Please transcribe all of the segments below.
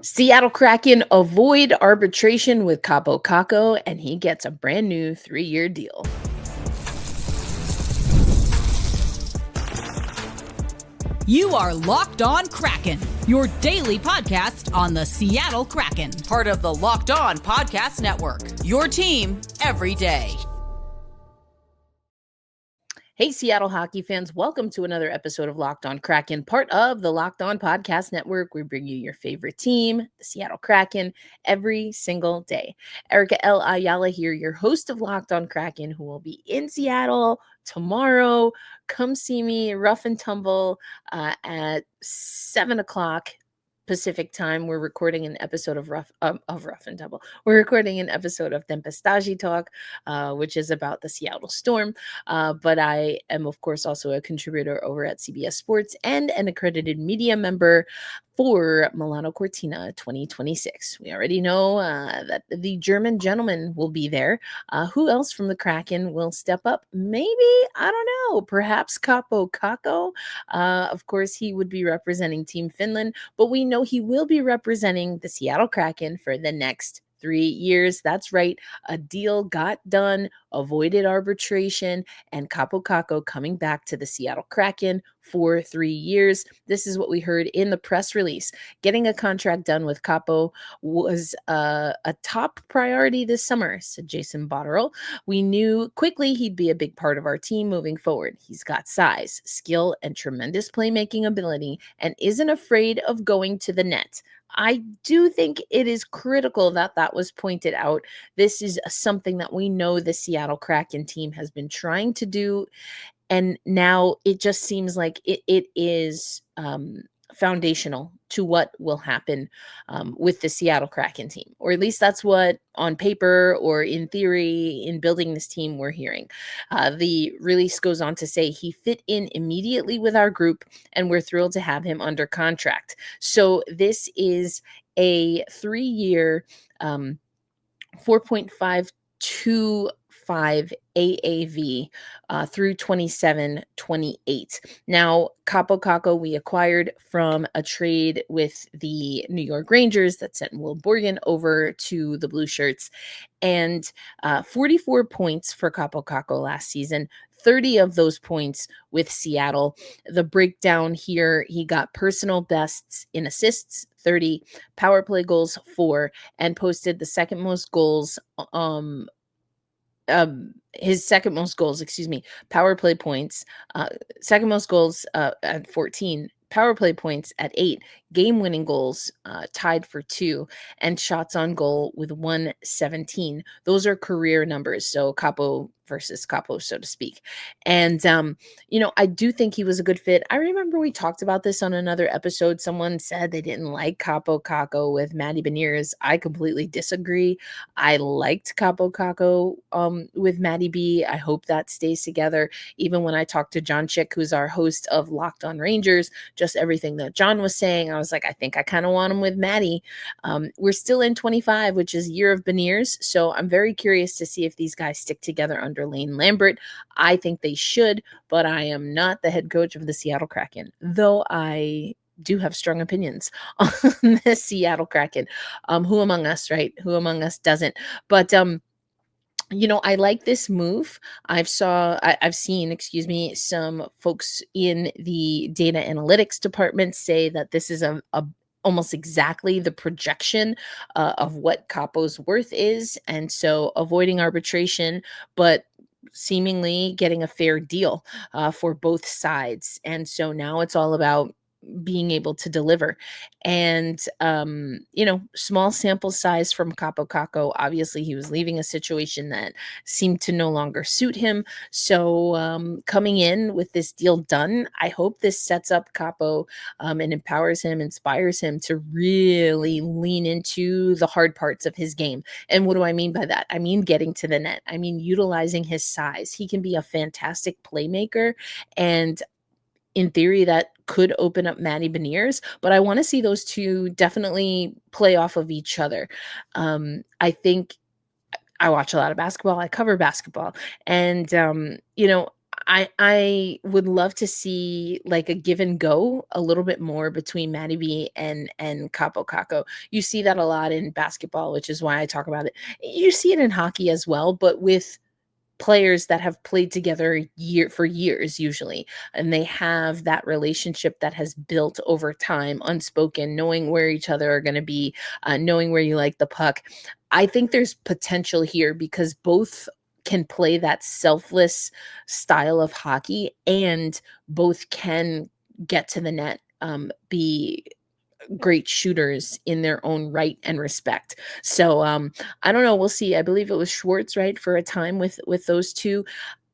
Seattle Kraken avoid arbitration with Kaapo Kakko, and he gets a brand new 3-year deal. You are Locked On Kraken, your daily podcast on the Seattle Kraken, part of the Locked On Podcast Network, your team every day. Hey, Seattle hockey fans, welcome to another episode of Locked On Kraken, part of the Locked On Podcast Network. We bring you your favorite team, the Seattle Kraken, every single day. Erica L. Ayala here, your host of Locked On Kraken, who will be in Seattle tomorrow. Come see me, rough and tumble, at 7 o'clock Pacific time. We're recording an episode of Rough and Tumble. We're recording an episode of Tempestagi Talk, which is about the Seattle Storm. But I am, of course, also a contributor over at CBS Sports and an accredited media member for Milano Cortina 2026. We already know that the German gentleman will be there. Who else from the Kraken will step up? Maybe, I don't know, perhaps Kaapo Kakko. Of course, he would be representing Team Finland, but we know he will be representing the Seattle Kraken for the next 3 years. That's right. A deal got done, avoided arbitration, and Kaapo Kakko coming back to the Seattle Kraken for 3 years. This is what we heard in the press release. Getting a contract done with Kaapo was a top priority this summer, said Jason Botterill. We knew quickly he'd be a big part of our team moving forward. He's got size, skill, and tremendous playmaking ability and isn't afraid of going to the net. I do think it is critical that that was pointed out. This is something that we know the Seattle Kraken team has been trying to do, and now it just seems like it is foundational to what will happen with the Seattle Kraken team, or at least that's what on paper or in theory in building this team we're hearing. The release goes on to say he fit in immediately with our group and we're thrilled to have him under contract. So this is a 3-year 4.525 AAV through 27-28. Now, Kaapo Kakko we acquired from a trade with the New York Rangers that sent Will Borgen over to the Blue Shirts, and 44 points for Kaapo Kakko last season. 30 of those points with Seattle. The breakdown here, he got personal bests in assists, 30, power play goals, 4, and posted the second most goals his second most goals, power play points, second most goals at 14, power play points at 8, game-winning goals tied for 2, and shots on goal with 117. Those are career numbers, so Kaapo versus Kaapo, so to speak. And, I do think he was a good fit. I remember we talked about this on another episode. Someone said they didn't like Kaapo Kakko with Matty Beniers. I completely disagree. I liked Kaapo Kakko with Matty B. I hope that stays together. Even when I talked to John Chick, who's our host of Locked On Rangers, just everything that John was saying, I was like, I think I kind of want him with Matty. We're still in 25, which is year of Beniers. So I'm very curious to see if these guys stick together under Lane Lambert. I think they should, but I am not the head coach of the Seattle Kraken, though I do have strong opinions on the Seattle Kraken. Who among us, right? Who among us doesn't? But I like this move. I've seen, some folks in the data analytics department say that this is a almost exactly the projection of what Kaapo's worth is. And so avoiding arbitration, but seemingly getting a fair deal for both sides. And so now it's all about being able to deliver. And, small sample size from Kaapo Kakko. Obviously, he was leaving a situation that seemed to no longer suit him. So coming in with this deal done, I hope this sets up Kaapo and empowers him, inspires him to really lean into the hard parts of his game. And what do I mean by that? I mean getting to the net. I mean utilizing his size. He can be a fantastic playmaker, and in theory, that could open up Matty Beniers, but I want to see those two definitely play off of each other. I think I watch a lot of basketball. I cover basketball, and I would love to see like a give and go a little bit more between Maddie B and Kaapo Kakko. You see that a lot in basketball, which is why I talk about it. You see it in hockey as well, but with players that have played together for years usually, and they have that relationship that has built over time, unspoken, knowing where each other are going to be, knowing where you like the puck. I think there's potential here because both can play that selfless style of hockey, and both can get to the net, be great shooters in their own right and respect. So I don't know, we'll see. I believe it was Schwartz, right, for a time with those two.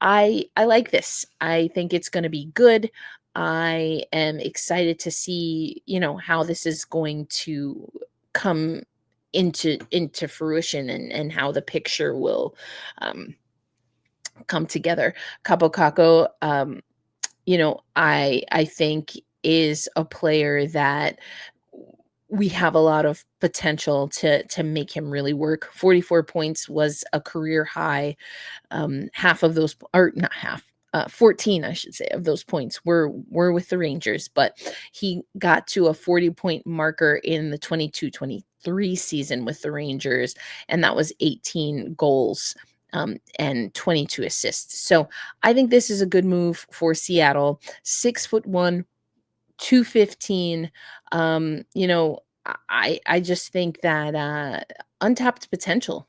I like this. I think it's going to be good. I am excited to see, how this is going to come into fruition, and how the picture will come together. Kaapo Kakko, I think is a player that we have a lot of potential to make him really work. 44 points was a career high. Half of those, or not half, 14, I should say, of those points were with the Rangers, but he got to a 40-point marker in the 22-23 season with the Rangers, and that was 18 goals. And 22 assists. So I think this is a good move for Seattle. 6'1", 215. I just think that untapped potential,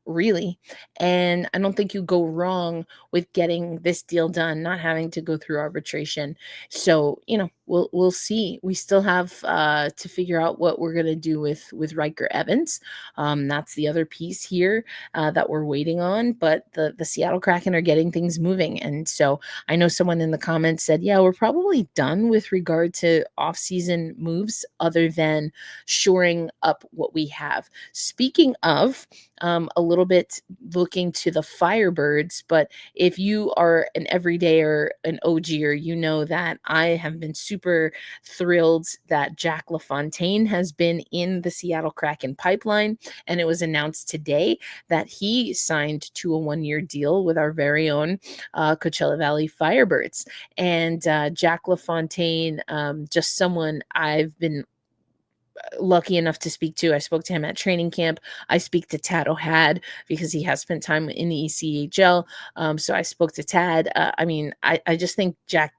really. And I don't think you go wrong with getting this deal done, not having to go through arbitration. So, we'll see. We still have to figure out what we're gonna do with Riker Evans. That's the other piece here that we're waiting on. But the Seattle Kraken are getting things moving. And so I know someone in the comments said, yeah, we're probably done with regard to off-season moves other than shoring up what we have. Speaking of, a little bit looking to the Firebirds, but if you are an everyday or an OGer, you know that I have been super thrilled that Jack LaFontaine has been in the Seattle Kraken pipeline, and it was announced today that he signed to a one-year deal with our very own Coachella Valley Firebirds. And Jack LaFontaine, just someone I've been lucky enough to speak to. I spoke to him at training camp. I speak to Tad O'Had because he has spent time in the ECHL. So I spoke to Tad. I just think Jack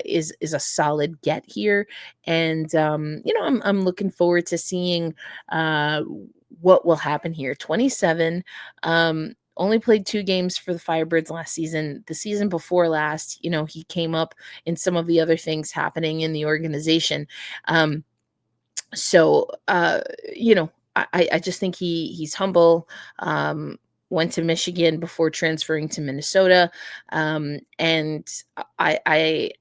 is a solid get here, and I'm looking forward to seeing what will happen here. 27. Only played 2 games for the Firebirds last season. The season before last, he came up in some of the other things happening in the organization. So I just think he's humble. Went to Michigan before transferring to Minnesota. And I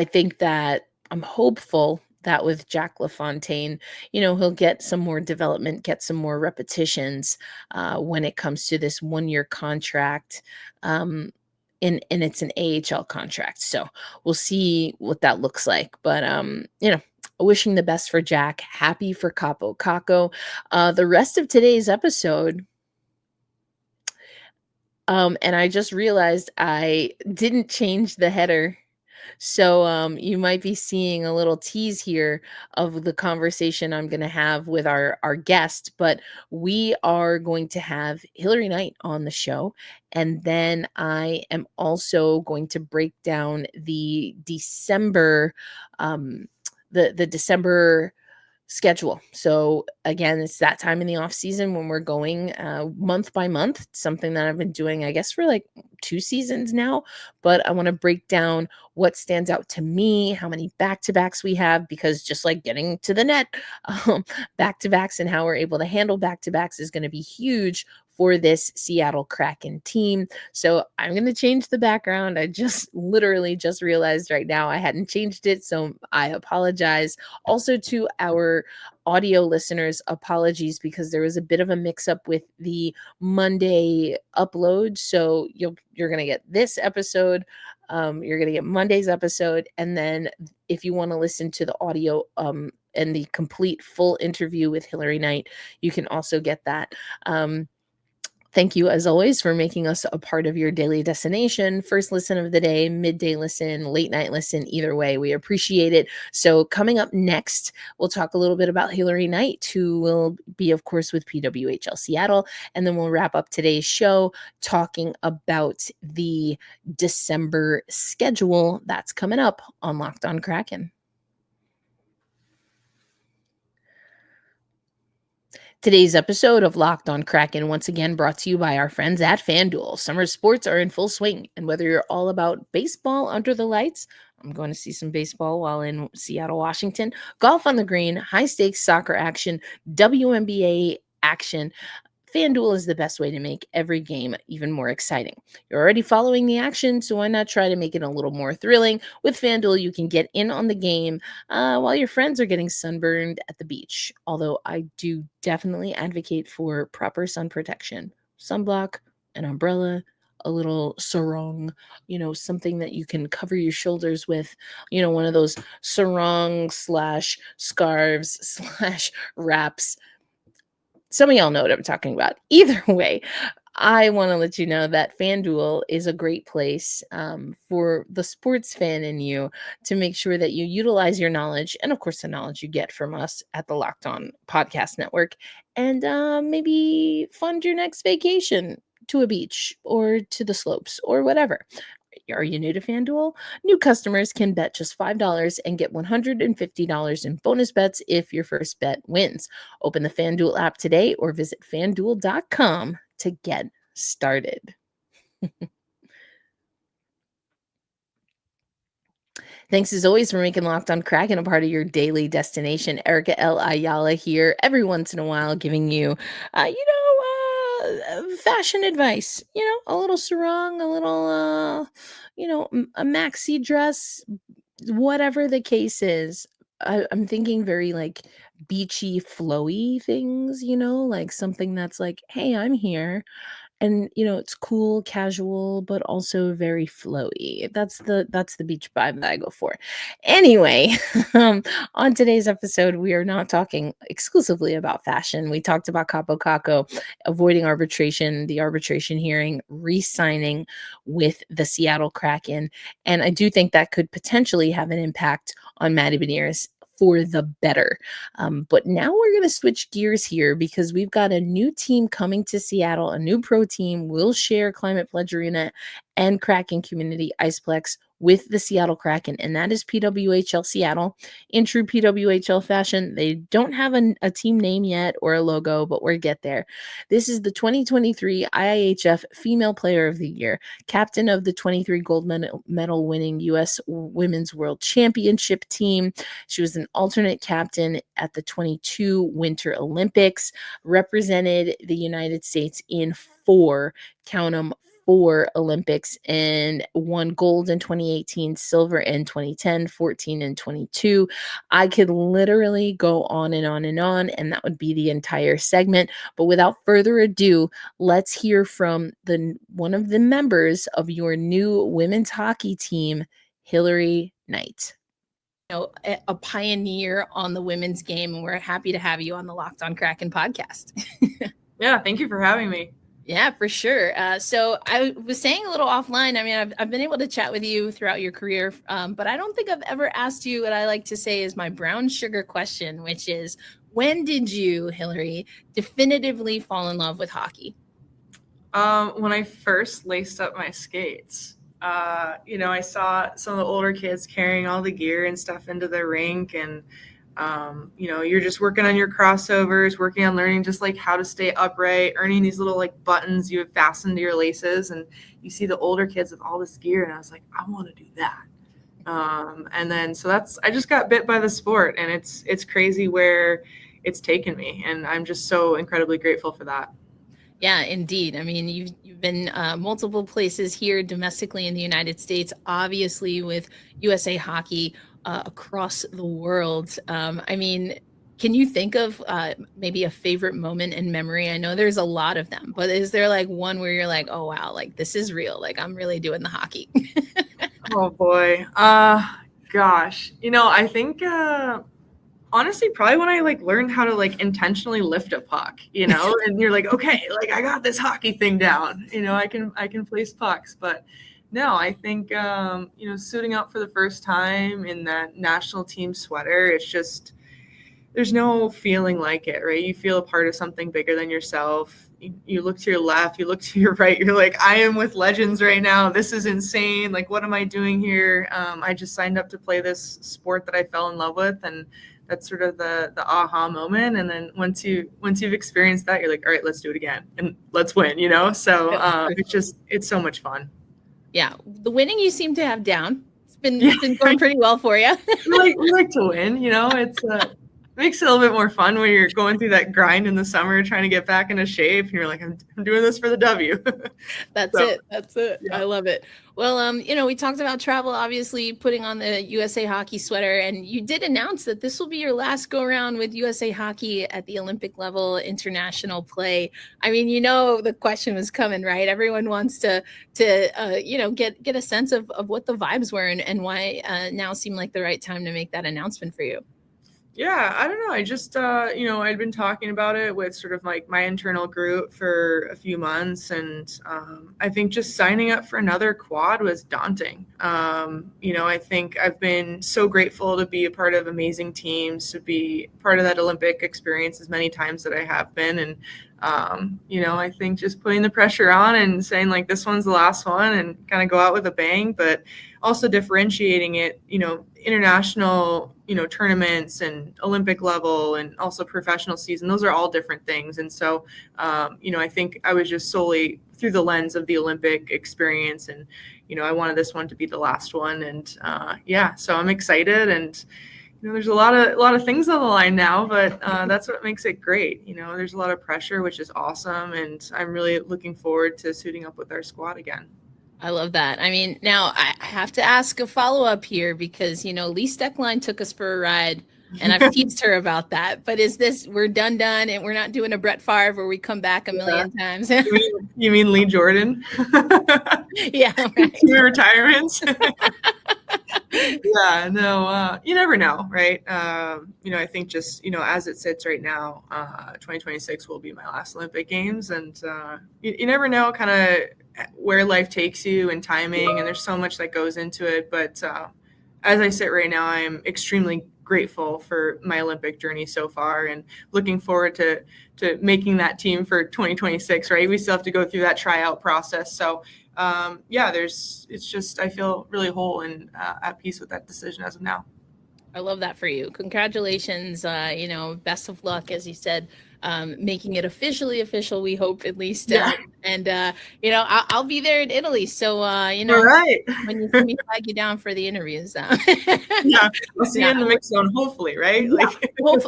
think that I'm hopeful that with Jack LaFontaine, he'll get some more development, get some more repetitions when it comes to this one-year contract. And it's an AHL contract. So we'll see what that looks like. But wishing the best for Jack. Happy for Kaapo Kakko. The rest of today's episode, and I just realized I didn't change the header. So you might be seeing a little tease here of the conversation I'm going to have with our guest, but we are going to have Hilary Knight on the show. And then I am also going to break down the December, the December schedule. So again, it's that time in the off season when we're going month by month. It's something that I've been doing, I guess, for like 2 seasons now. But I want to break down what stands out to me, how many back-to-backs we have, because just like getting to the net, back-to-backs and how we're able to handle back-to-backs is going to be huge for this Seattle Kraken team. So I'm going to change the background. I just literally just realized right now I hadn't changed it. So I apologize. Also to our audio listeners, apologies because there was a bit of a mix up with the Monday upload. So you're going to get this episode. You're going to get Monday's episode. And then if you want to listen to the audio, and the complete full interview with Hilary Knight, you can also get that. Thank you, as always, for making us a part of your daily destination. First listen of the day, midday listen, late night listen, either way, we appreciate it. So, coming up next, we'll talk a little bit about Hilary Knight, who will be, of course, with PWHL Seattle. And then we'll wrap up today's show talking about the December schedule that's coming up on Locked On Kraken. Today's episode of Locked On Kraken once again brought to you by our friends at FanDuel. Summer sports are in full swing, and whether you're all about baseball under the lights, I'm going to see some baseball while in Seattle, Washington, golf on the green, high stakes soccer action, WNBA action, FanDuel is the best way to make every game even more exciting. You're already following the action, so why not try to make it a little more thrilling? With FanDuel, you can get in on the game while your friends are getting sunburned at the beach. Although I do definitely advocate for proper sun protection, sunblock, an umbrella, a little sarong, something that you can cover your shoulders with, one of those sarong slash scarves slash wraps. Some of y'all know what I'm talking about. Either way, I want to let you know that FanDuel is a great place for the sports fan in you to make sure that you utilize your knowledge and, of course, the knowledge you get from us at the Locked On Podcast Network and maybe fund your next vacation to a beach or to the slopes or whatever. Are you new to FanDuel? New customers can bet just $5 and get $150 in bonus bets if your first bet wins. Open the FanDuel app today or visit fanduel.com to get started. Thanks as always for making Locked On Kraken a part of your daily destination. Erica L. Ayala here every once in a while giving you, fashion advice, a little sarong, a little, a maxi dress, whatever the case is. I'm thinking very like beachy, flowy things, like something that's like, hey, I'm here. And it's cool, casual, but also very flowy. That's the beach vibe that I go for. Anyway, on today's episode, we are not talking exclusively about fashion. We talked about Kaapo Kakko avoiding arbitration, the arbitration hearing, re-signing with the Seattle Kraken, and I do think that could potentially have an impact on Maddie Beniers for the better. But now we're going to switch gears here because we've got a new team coming to Seattle, a new pro team. We'll share Climate Pledge Arena and Kraken Community Iceplex with the Seattle Kraken, and that is PWHL Seattle. In true PWHL fashion, they don't have a team name yet or a logo, but we'll get there. This is the 2023 IIHF Female Player of the Year, captain of the 23 gold medal winning U.S. Women's World Championship team. She was an alternate captain at the 22 Winter Olympics, represented the United States in count them, 4 Olympics, and won gold in 2018, silver in 2010, 14 and 22. I could literally go on and on and on, and that would be the entire segment. But without further ado, let's hear from one of the members of your new women's hockey team, Hilary Knight. A pioneer on the women's game, and we're happy to have you on the Locked On Kraken podcast. Yeah, thank you for having me. Yeah, for sure. So I was saying a little offline, I mean, I've been able to chat with you throughout your career, but I don't think I've ever asked you what I like to say is my brown sugar question, which is, when did you, Hilary, definitively fall in love with hockey? When I first laced up my skates, I saw some of the older kids carrying all the gear and stuff into the rink, and you're just working on your crossovers, working on learning just like how to stay upright, earning these little like buttons you have fastened to your laces, and you see the older kids with all this gear, and I was like, I want to do that. And then I just got bit by the sport, and it's crazy where it's taken me, and I'm just so incredibly grateful for that. Yeah, indeed. I mean, you've been multiple places here domestically in the United States, obviously with USA Hockey across the world. I mean, can you think of maybe a favorite moment in memory? I know there's a lot of them, but is there like one where you're like, oh, wow, like this is real. Like I'm really doing the hockey. Oh, boy. Gosh. I think Honestly, probably when I like learned how to like intentionally lift a puck, and you're like, okay, like I got this hockey thing down, I can place pucks. But no, I think suiting up for the first time in that national team sweater, it's just there's no feeling like it, right? You feel a part of something bigger than yourself. You look to your left, you look to your right, you're like, I am with legends right now. This is insane. Like, what am I doing here? I just signed up to play this sport that I fell in love with, and that's sort of the aha moment. And then once you've experienced that, you're like, all right, let's do it again and let's win. So it's so much fun. Yeah, the winning you seem to have down. It's been going pretty well for you. we like to win. It's makes it a little bit more fun when you're going through that grind in the summer trying to get back into shape, and you're like, I'm doing this for the W. That's it. Yeah. I love it. Well, we talked about travel, obviously putting on the USA Hockey sweater, and you did announce that this will be your last go around with USA Hockey at the Olympic level international play. I mean, the question was coming, right? Everyone wants to get a sense of what the vibes were and why now seemed like the right time to make that announcement for you. Yeah, I don't know. I just, I'd been talking about it with sort of like my internal group for a few months. And I think just signing up for another quad was daunting. I think I've been so grateful to be a part of amazing teams, to be part of that Olympic experience as many times that I have been. And, I think just putting the pressure on and saying like, this one's the last one and kind of go out with a bang, but also differentiating it, international, tournaments and Olympic level and also professional season. Those are all different things. And so, I think I was just solely through the lens of the Olympic experience. And, I wanted this one to be the last one. And so I'm excited. And, there's a lot of things on the line now, but that's what makes it great. There's a lot of pressure, which is awesome. And I'm really looking forward to suiting up with our squad again. I love that. I mean, now I have to ask a follow-up here because, Lee Steckline took us for a ride and I've teased her about that. But we're done and we're not doing a Brett Favre where we come back a million times. You mean Lee Jordan? Yeah. Right. Two retirements. Yeah, no, you never know, right? I think just, as it sits right now, 2026 will be my last Olympic Games. And you never know kind of where life takes you and timing. And there's so much that goes into it. But as I sit right now, I am extremely grateful for my Olympic journey so far and looking forward to making that team for 2026, right? We still have to go through that tryout process. So I feel really whole and at peace with that decision as of now. I love that for you. Congratulations. Best of luck, as you said, making it officially official, we hope at least. Yeah. I'll be there in Italy. So, all right. when you see me flag you down for the interviews. Yeah, we'll see you in the mix zone, hopefully, right? Yeah.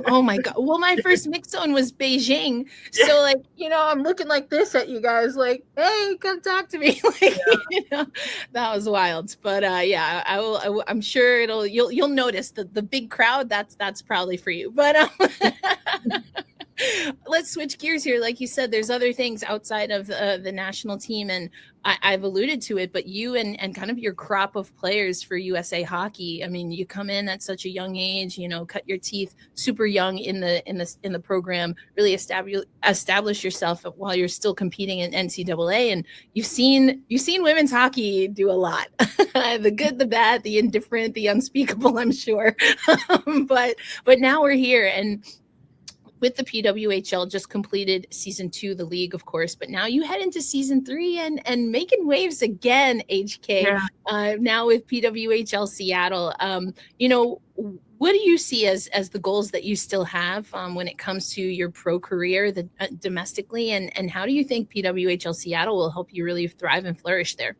Oh my God. Well, my first mix zone was Beijing. Yeah. So I'm looking like this at you guys, like, hey, come talk to me. That was wild. But I will, I'm sure you'll notice the big crowd. That's probably for you. But let's switch gears here. Like you said, there's other things outside of the national team, and I've alluded to it, but you and kind of your crop of players for USA Hockey. I mean, you come in at such a young age, cut your teeth super young in the program, really establish yourself while you're still competing in NCAA, and you've seen women's hockey do a lot, the good, the bad, the indifferent, the unspeakable, I'm sure. But now we're here, and with the PWHL just completed season 2, the league, of course, but now you head into season 3 and making waves again, HK. Yeah. Now with PWHL Seattle. What do you see as the goals that you still have when it comes to your pro career domestically, and how do you think PWHL Seattle will help you really thrive and flourish there?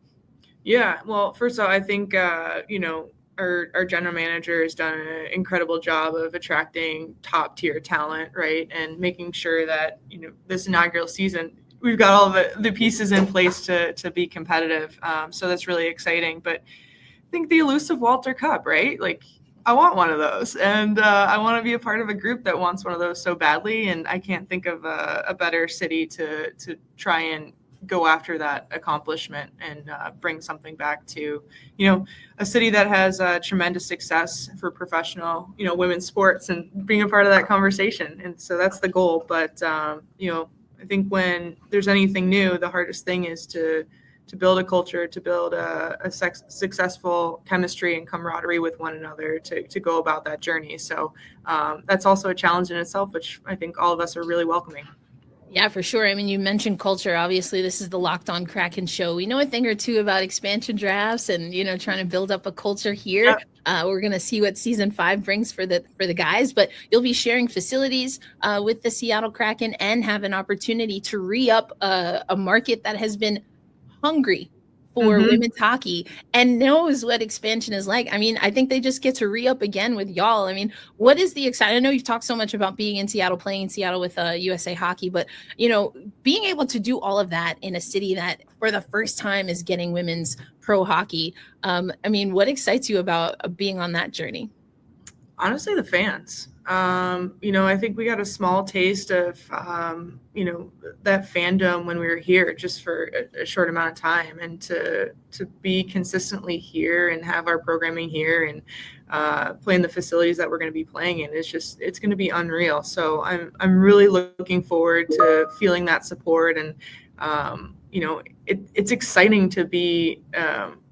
Yeah, well, first of all, I think our general manager has done an incredible job of attracting top tier talent, right? And making sure that, this inaugural season, we've got all the pieces in place to be competitive. So that's really exciting. But I think the elusive Walter Cup, right? Like, I want one of those. And I want to be a part of a group that wants one of those so badly. And I can't think of a better city to try and go after that accomplishment and bring something back to, a city that has tremendous success for professional, women's sports, and being a part of that conversation. And so that's the goal. But, I think when there's anything new, the hardest thing is to build a culture, to build a successful chemistry and camaraderie with one another, to go about that journey. So that's also a challenge in itself, which I think all of us are really welcoming. Yeah, for sure. I mean, you mentioned culture. Obviously, this is the Locked On Kraken show. We know a thing or two about expansion drafts and, trying to build up a culture here. Yep. We're going to see what season 5 brings for the guys, but you'll be sharing facilities with the Seattle Kraken and have an opportunity to re-up a market that has been hungry for women's hockey and knows what expansion is like. I mean, I think they just get to re-up again with y'all. I mean, what is the excitement? I know you've talked so much about being in Seattle, playing in Seattle with USA Hockey, but, being able to do all of that in a city that for the first time is getting women's pro hockey. I mean, what excites you about being on that journey? Honestly, the fans. I think we got a small taste of, that fandom when we were here just for a short amount of time, and to be consistently here and have our programming here and play in the facilities that we're going to be playing in, it's going to be unreal. So I'm really looking forward to feeling that support. And, it's exciting to be,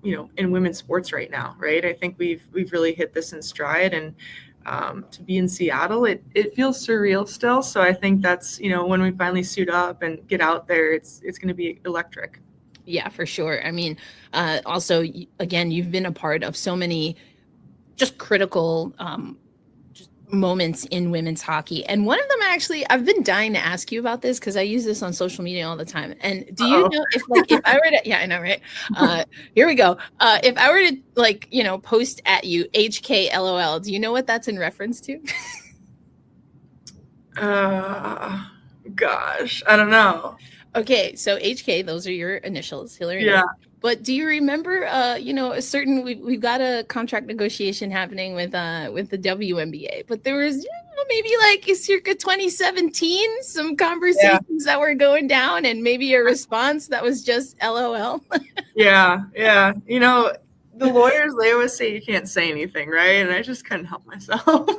in women's sports right now, right? I think we've really hit this in stride, and to be in Seattle, it feels surreal still. So I think that's, when we finally suit up and get out there, it's going to be electric. Yeah, for sure. I mean, also, again, you've been a part of so many just critical just moments in women's hockey. And one of them, actually, I've been dying to ask you about this because I use this on social media all the time. And do you know if I were to, yeah, I know, right? Here we go. If I were to post at you HKLOL, do you know what that's in reference to? Gosh, I don't know. Okay, so HK, those are your initials, Hilary. Yeah. But do you remember, we've got a contract negotiation happening with the WNBA, but there was maybe circa 2017, some conversations that were going down, and maybe a response that was just LOL. Yeah. The lawyers, they always say you can't say anything, right? And I just couldn't help myself.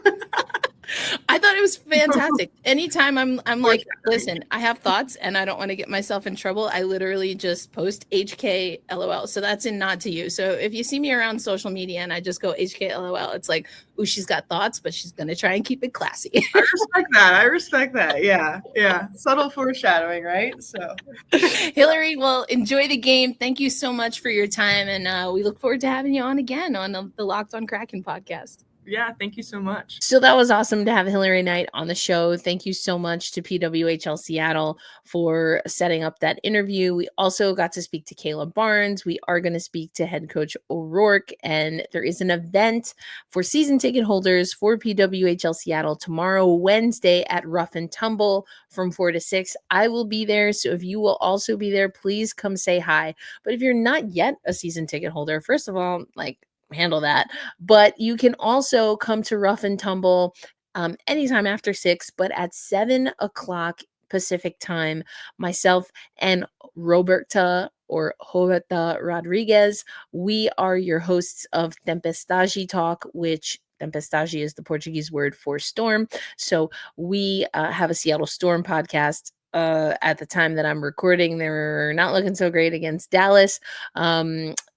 I thought it was fantastic. Anytime I'm like, listen, I have thoughts and I don't want to get myself in trouble, I literally just post HK LOL. So that's a nod to you. So if you see me around social media and I just go HK LOL, it's like, ooh, she's got thoughts, but she's going to try and keep it classy. I respect that. Yeah. Subtle foreshadowing, right? So Hilary, well, enjoy the game. Thank you so much for your time. And we look forward to having you on again on the Locked On Kraken podcast. Yeah, thank you so much. So that was awesome to have Hilary Knight on the show. Thank you so much to PWHL Seattle for setting up that interview. We also got to speak to Kayla Barnes. We are going to speak to head coach O'Rourke, and there is an event for season ticket holders for PWHL Seattle tomorrow, Wednesday at Rough and Tumble from 4 to 6. I will be there, so if you will also be there, please come say hi. But if you're not yet a season ticket holder, first of all, handle that, but you can also come to Rough and Tumble anytime after 6, but at 7:00 Pacific time, myself and Roberta Rodriguez, we are your hosts of Tempestagi Talk, which Tempestagi is the Portuguese word for storm. So we have a Seattle Storm podcast. At the time that I'm recording, they're not looking so great against Dallas.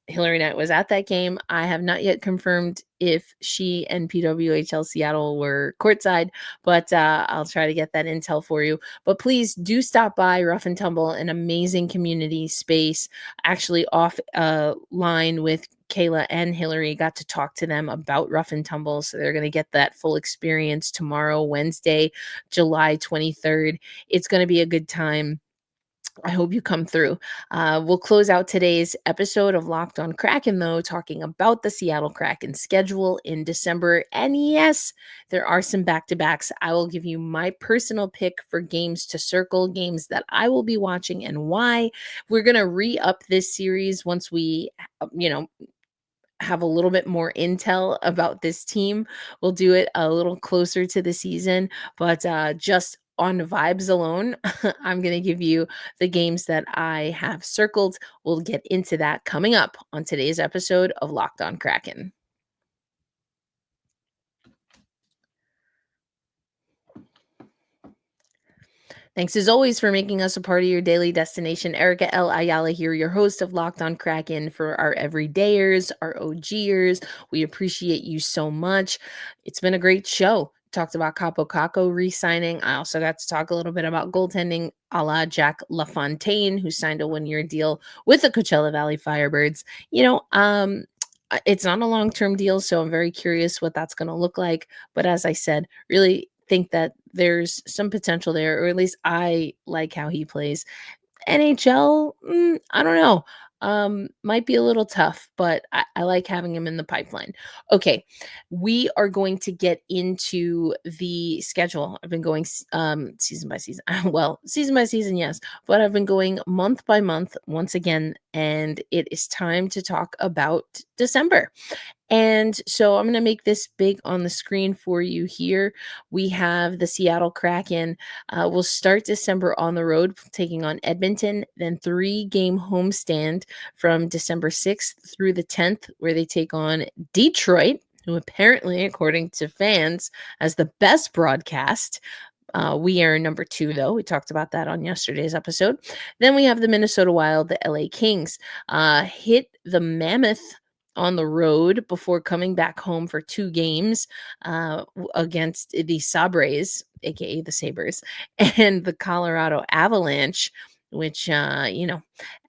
Hilary Knight was at that game. I have not yet confirmed if she and PWHL Seattle were courtside, but I'll try to get that intel for you. But please do stop by Rough and Tumble, an amazing community space, actually off line with Kayla and Hilary. Got to talk to them about Rough and Tumble, so they're going to get that full experience tomorrow, Wednesday, July 23rd. It's going to be a good time. I hope you come through. We'll close out today's episode of Locked On Kraken, though, talking about the Seattle Kraken schedule in December. And yes, there are some back-to-backs. I will give you my personal pick for games to circle, games that I will be watching and why. We're going to re-up this series once we, have a little bit more intel about this team. We'll do it a little closer to the season, but just on vibes alone, I'm going to give you the games that I have circled. We'll get into that coming up on today's episode of Locked On Kraken. Thanks as always for making us a part of your daily destination. Erica L. Ayala here, your host of Locked On Kraken for our everydayers, our OGers. We appreciate you so much. It's been a great show. Talked about Kaapo Kakko re-signing. I also got to talk a little bit about goaltending a la Jack LaFontaine, who signed a one-year deal with the Coachella Valley Firebirds. It's not a long-term deal, so I'm very curious what that's going to look like. But as I said, really think that there's some potential there, or at least I like how he plays. NHL, I don't know. Might be a little tough, but I like having him in the pipeline. Okay, we are going to get into the schedule. I've been going season by season. Well, season by season, yes, but I've been going month by month once again, and it is time to talk about December. And so I'm going to make this big on the screen for you here. We have the Seattle Kraken. We'll start December on the road, taking on Edmonton, then 3-game homestand from December 6th through the 10th, where they take on Detroit, who apparently, according to fans, has the best broadcast. We are number 2, though. We talked about that on yesterday's episode. Then we have the Minnesota Wild, the LA Kings, hit the Mammoth on the road before coming back home for 2 games against the Sabres, aka the Sabres, and the Colorado Avalanche, which,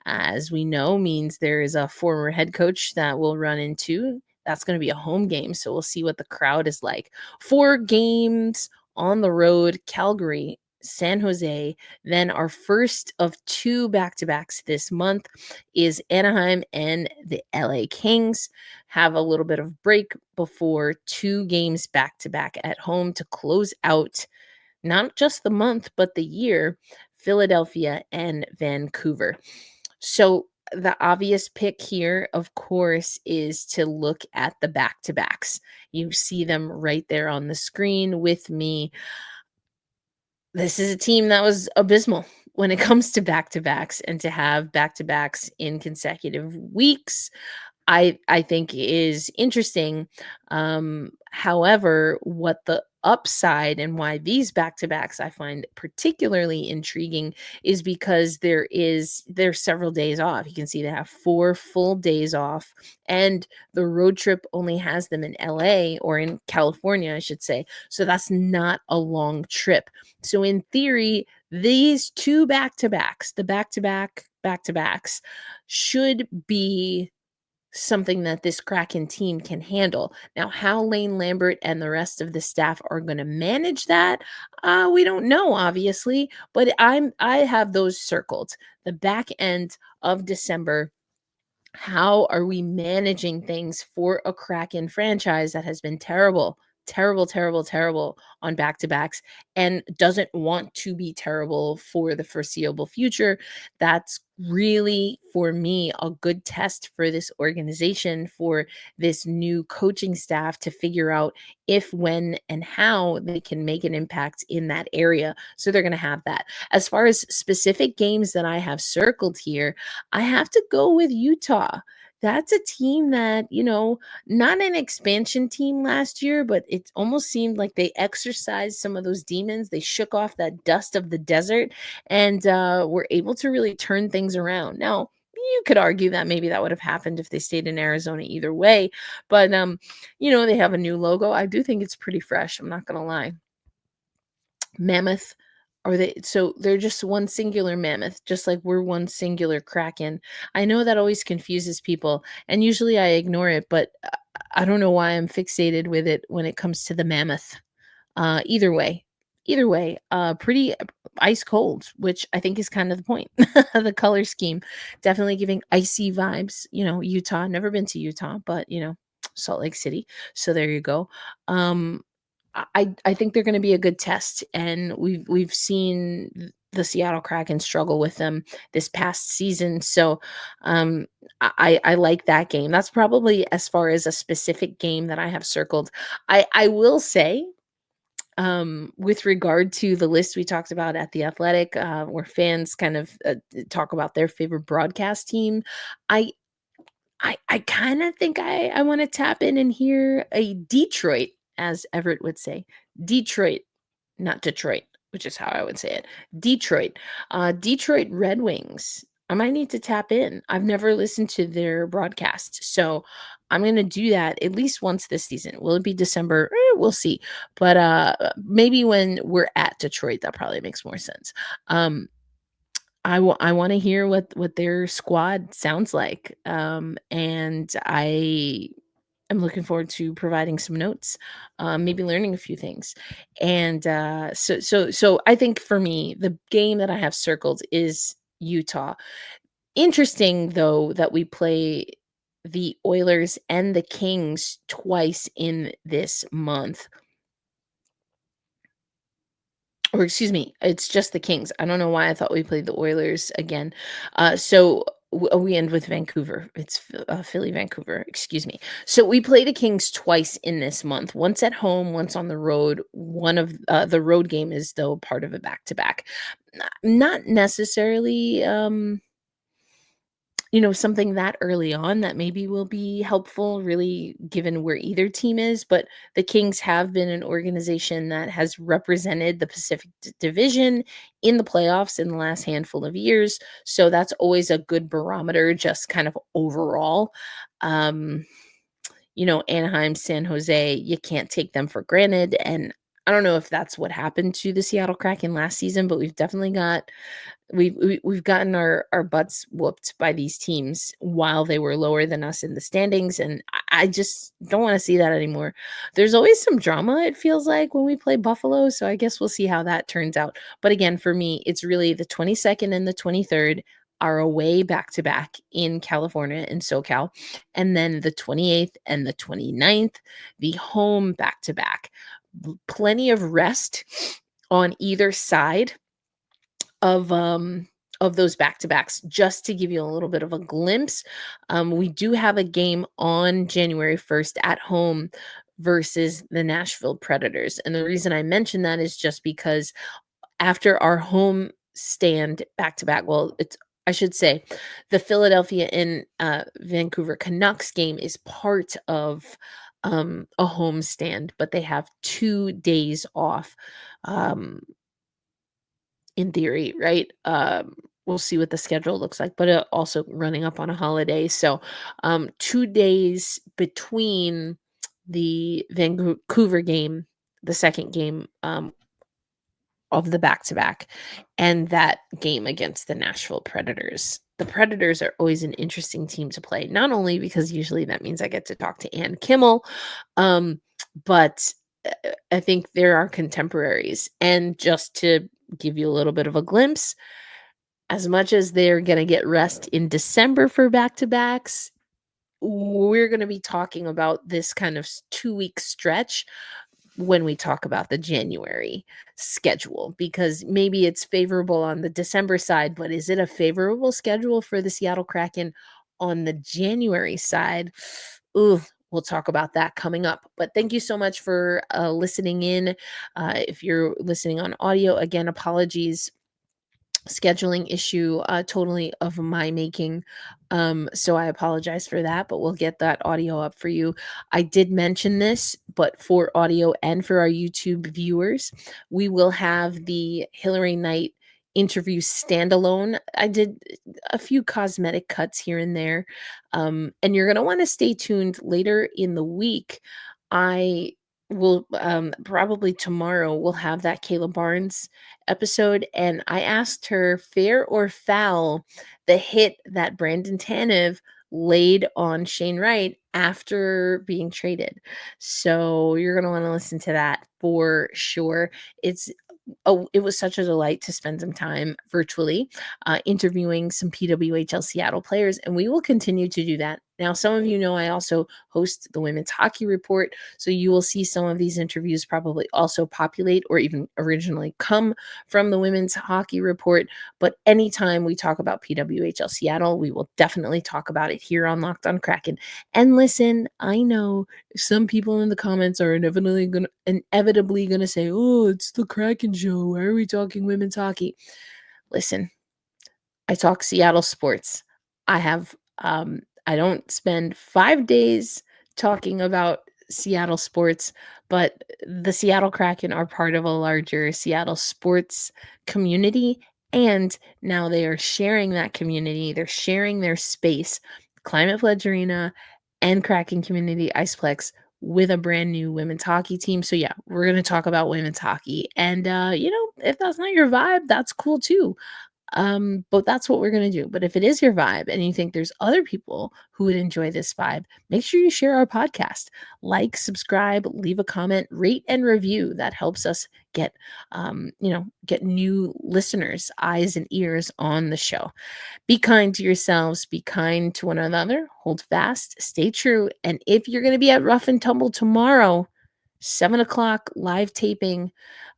as we know, means there is a former head coach that we'll run into. That's going to be a home game, so we'll see what the crowd is like. 4 games on the road: Calgary, San Jose. Then our first of 2 back-to-backs this month is Anaheim and the LA Kings. Have a little bit of break before 2 games back-to-back at home to close out not just the month, but the year: Philadelphia and Vancouver. So the obvious pick here, of course, is to look at the back-to-backs. You see them right there on the screen with me. This is a team that was abysmal when it comes to back-to-backs, and to have back-to-backs in consecutive weeks, I think is interesting. However, what the upside and why these back-to-backs I find particularly intriguing is because there's several days off. You can see they have 4 full days off, and the road trip only has them in LA, or in California, I should say. So that's not a long trip. So in theory, these 2 back-to-backs, the back-to-backs, should be something that this Kraken team can handle. Now, how Lane Lambert and the rest of the staff are going to manage that, we don't know, obviously, but I have those circled. The back end of December. How are we managing things for a Kraken franchise that has been terrible, terrible, terrible, terrible on back-to-backs, and doesn't want to be terrible for the foreseeable future? That's really, for me, a good test for this organization, for this new coaching staff, to figure out if, when, and how they can make an impact in that area. So they're going to have that. As far as specific games that I have circled here, I have to go with Utah. That's a team that, not an expansion team last year, but it almost seemed like they exercised some of those demons. They shook off that dust of the desert, and were able to really turn things around. Now, you could argue that maybe that would have happened if they stayed in Arizona either way, but they have a new logo. I do think it's pretty fresh. I'm not going to lie. Mammoth. So they're just one singular mammoth, just like we're one singular Kraken. I know that always confuses people, and usually I ignore it, but I don't know why I'm fixated with it when it comes to the mammoth. Either way, pretty ice cold, which I think is kind of the point. The color scheme definitely giving icy vibes. Utah. Never been to Utah, but Salt Lake City. So there you go. I think they're going to be a good test, and we've seen the Seattle Kraken struggle with them this past season. So I like that game. That's probably as far as a specific game that I have circled. I will say With regard to the list we talked about at The Athletic, where fans kind of talk about their favorite broadcast team, I I kind of think I want to tap in and hear a Detroit, as Everett would say, Detroit, not Detroit, which is how I would say it. Detroit, Detroit Red Wings. I might need to tap in. I've never listened to their broadcast, so I'm gonna do that at least once this season. Will it be December? We'll see. But maybe when we're at Detroit, that probably makes more sense. Um, I wanna hear what their squad sounds like, and I am looking forward to providing some notes, maybe learning a few things, and, so I think for me, the game that I have circled is Utah. Interesting, though, that we play the Oilers and the Kings twice in this month. Or excuse me, it's just the Kings. I don't know why I thought we played the Oilers again. We end with Vancouver. It's Philly, Vancouver. Excuse me. So we play the Kings twice in this month. Once at home, once on the road. One of the road game is though part of a back to back. Not necessarily. Something that early on that maybe will be helpful, really, given where either team is. But the Kings have been an organization that has represented the Pacific Division in the playoffs in the last handful of years. So that's always a good barometer, just kind of overall. Um, Anaheim, San Jose, you can't take them for granted. And I don't know if that's what happened to the Seattle Kraken last season, but we've definitely got we've gotten our butts whooped by these teams while they were lower than us in the standings, and I just don't want to see that anymore. There's always some drama, it feels like, when we play Buffalo, so I guess we'll see how that turns out. But again, for me, it's really the 22nd and the 23rd are away back to back in California in SoCal, and then the 28th and the 29th, the home back to back. Plenty of rest on either side of those back-to-backs. Just to give you a little bit of a glimpse, we do have a game on January 1st at home versus the Nashville Predators, and the reason I mention that is just because after our home stand back-to-back, well, it's I should say the Philadelphia and Vancouver Canucks game is part of a home stand, but they have 2 days off. Um, in theory, right? We'll see what the schedule looks like, but also running up on a holiday. So, 2 days between the Vancouver game, the second game of the back to back, and that game against the Nashville Predators. The Predators are always an interesting team to play, not only because usually that means I get to talk to Ann Kimmel, but I think there are contemporaries. And just to give you a little bit of a glimpse, as much as they're going to get rest in December for back to backs, we're going to be talking about this kind of 2-week stretch when we talk about the January schedule, because maybe it's favorable on the December side, but is it a favorable schedule for the Seattle Kraken on the January side? Ooh, we'll talk about that coming up. But thank you so much for listening in. If you're listening on audio, again, apologies. Scheduling issue totally of my making, so I apologize for that, but we'll get that audio up for you. I did mention this, but for audio and for our YouTube viewers, we will have the Hilary Knight interview standalone. I did a few cosmetic cuts here and there, and you're going to want to stay tuned later in the week. I will probably tomorrow we'll have that Kayla Barnes episode, and I asked her, fair or foul, the hit that Brandon Tanev laid on Shane Wright after being traded. So you're going to want to listen to that for sure. It was such a delight to spend some time virtually interviewing some PWHL Seattle players, and we will continue to do that Now, some of you know I also host the Women's Hockey Report, so you will see some of these interviews probably also populate or even originally come from the Women's Hockey Report. But anytime we talk about PWHL Seattle, we will definitely talk about it here on Locked on Kraken. And listen, I know some people in the comments are inevitably going to say, "Oh, it's the Kraken show. Why are we talking women's hockey?" Listen, I talk Seattle sports. I have I don't spend 5 days talking about Seattle sports, but the Seattle Kraken are part of a larger Seattle sports community, and now they are sharing that community. They're sharing their space, Climate Pledge Arena and Kraken Community Iceplex, with a brand new women's hockey team. So yeah, we're going to talk about women's hockey. And if that's not your vibe, that's cool too. But that's what we're going to do. But if it is your vibe and you think there's other people who would enjoy this vibe, make sure you share our podcast. Like, subscribe, leave a comment, rate and review. That helps us get get new listeners, eyes and ears on the show. Be kind to yourselves, be kind to one another, hold fast, stay true. And if you're going to be at Rough and Tumble tomorrow, 7 o'clock live taping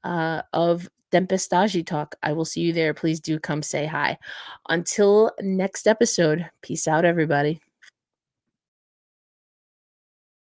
of Tempestagi Talk. I will see you there. Please do come say hi. Until next episode, peace out, everybody.